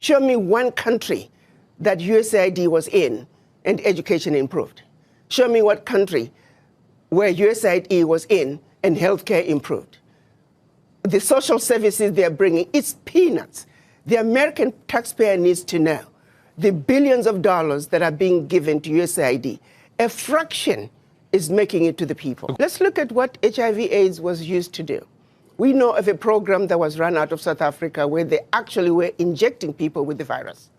Show me one country that USAID was in and education improved. Show me what country where USAID was in and healthcare improved. The social services they're bringing, it's peanuts. The American taxpayer needs to know the billions of dollars that are being given to USAID, a fraction is making it to the people. Let's look at what HIV/AIDS was used to do. We know of a program that was run out of South Africa where they actually were injecting people with the virus.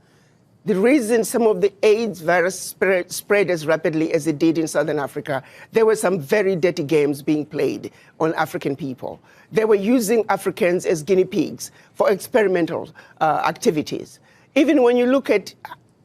The reason some of the AIDS virus spread as rapidly as it did in Southern Africa, there were some very dirty games being played on African people. They were using Africans as guinea pigs for experimental activities. Even when you look at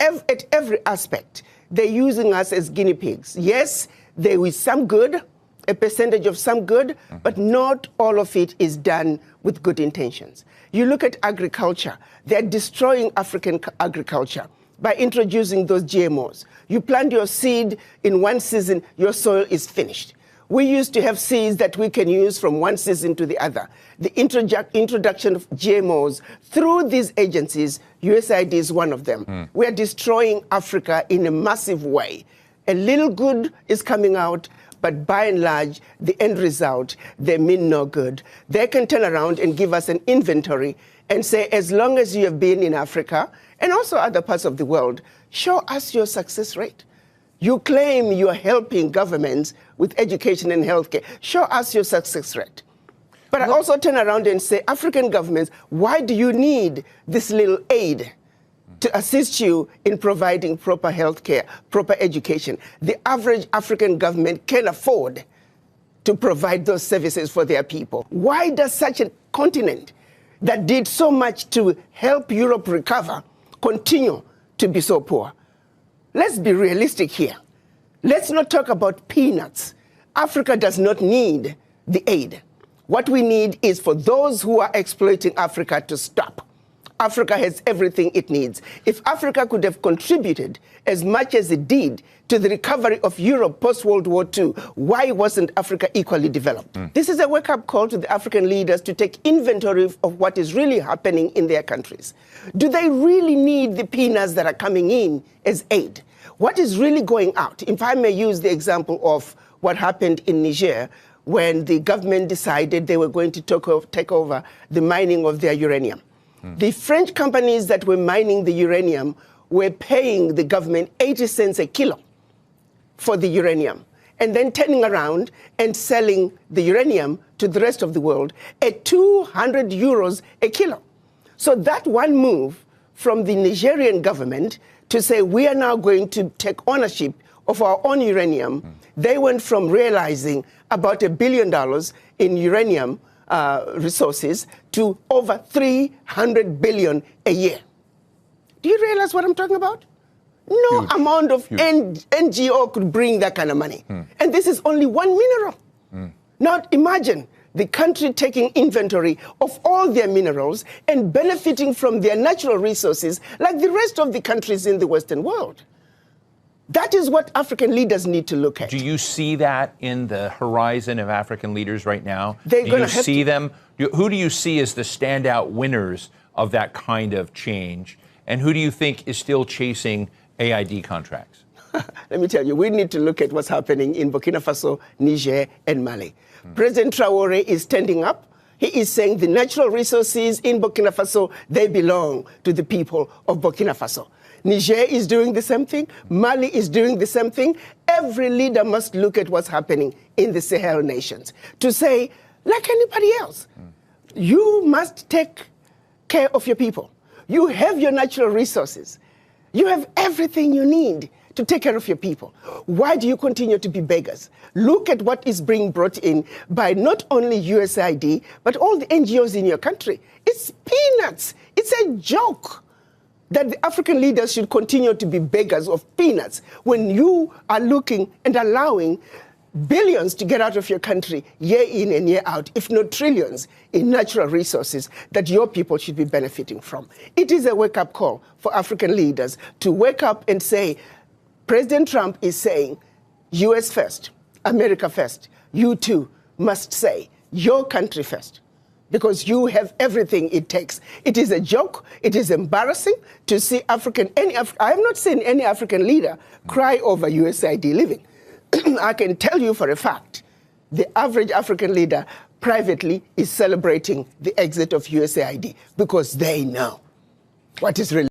every aspect, they're using us as guinea pigs. Yes, there is some good, a percentage of some good, but not all of it is done with good intentions. You look at agriculture, they're destroying African agriculture by introducing those GMOs. You plant your seed in one season, your soil is finished. We used to have seeds that we can use from one season to the other. The introduction of GMOs through these agencies, USAID is one of them. We are destroying Africa in a massive way. A little good is coming out, but by and large, the end result, they mean no good. They can turn around and give us an inventory and say, as long as you have been in Africa and also other parts of the world, show us your success rate. You claim you are helping governments with education and healthcare. Show us your success rate. But I also turn around and say, African governments, why do you need this little aid to assist you in providing proper healthcare, proper education? The average African government can afford to provide those services for their people. Why does such a continent that did so much to help Europe recover continue to be so poor? Let's be realistic here. Let's not talk about peanuts. Africa does not need the aid. What we need is for those who are exploiting Africa to stop. Africa has everything it needs. If Africa could have contributed as much as it did to the recovery of Europe post-World War II, why wasn't Africa equally developed? This is a wake-up call to the African leaders to take inventory of what is really happening in their countries. Do they really need the peanuts that are coming in as aid? What is really going out? If I may use the example of what happened in Niger when the government decided they were going to take over the mining of their uranium. The French companies that were mining the uranium were paying the government 80 cents a kilo for the uranium, and then turning around and selling the uranium to the rest of the world at 200 euros a kilo. So that one move from the Nigerian government to say we are now going to take ownership of our own uranium, they went from realizing about $1 billion in uranium resources to over 300 billion a year. Do you realize what I'm talking about? No amount of NGO could bring that kind of money. And this is only one mineral. Now imagine the country taking inventory of all their minerals and benefiting from their natural resources like the rest of the countries in the Western world. That is what African leaders need to look at. Do you see that in the horizon of African leaders right now? They're do you see them? Who do you see as the standout winners of that kind of change? And who do you think is still chasing AID contracts? Let me tell you, we need to look at what's happening in Burkina Faso, Niger, and Mali. President Traoré is standing up. He is saying the natural resources in Burkina Faso, they belong to the people of Burkina Faso. Niger is doing the same thing. Mali is doing the same thing. Every leader must look at what's happening in the Sahel nations to say, like anybody else, you must take care of your people. You have your natural resources. You have everything you need to take care of your people. Why do you continue to be beggars? Look at what is being brought in by not only USAID, but all the NGOs in your country. It's peanuts. It's a joke that the African leaders should continue to be beggars of peanuts when you are looking and allowing billions to get out of your country year in and year out, if not trillions, in natural resources that your people should be benefiting from. It is a wake-up call for African leaders to wake up and say, President Trump is saying, US first, America first. You too must say, your country first. because you have everything it takes. It is a joke. It is embarrassing to see I have not seen any African leader cry over USAID living. I can tell you for a fact, the average African leader privately is celebrating the exit of USAID because they know what is really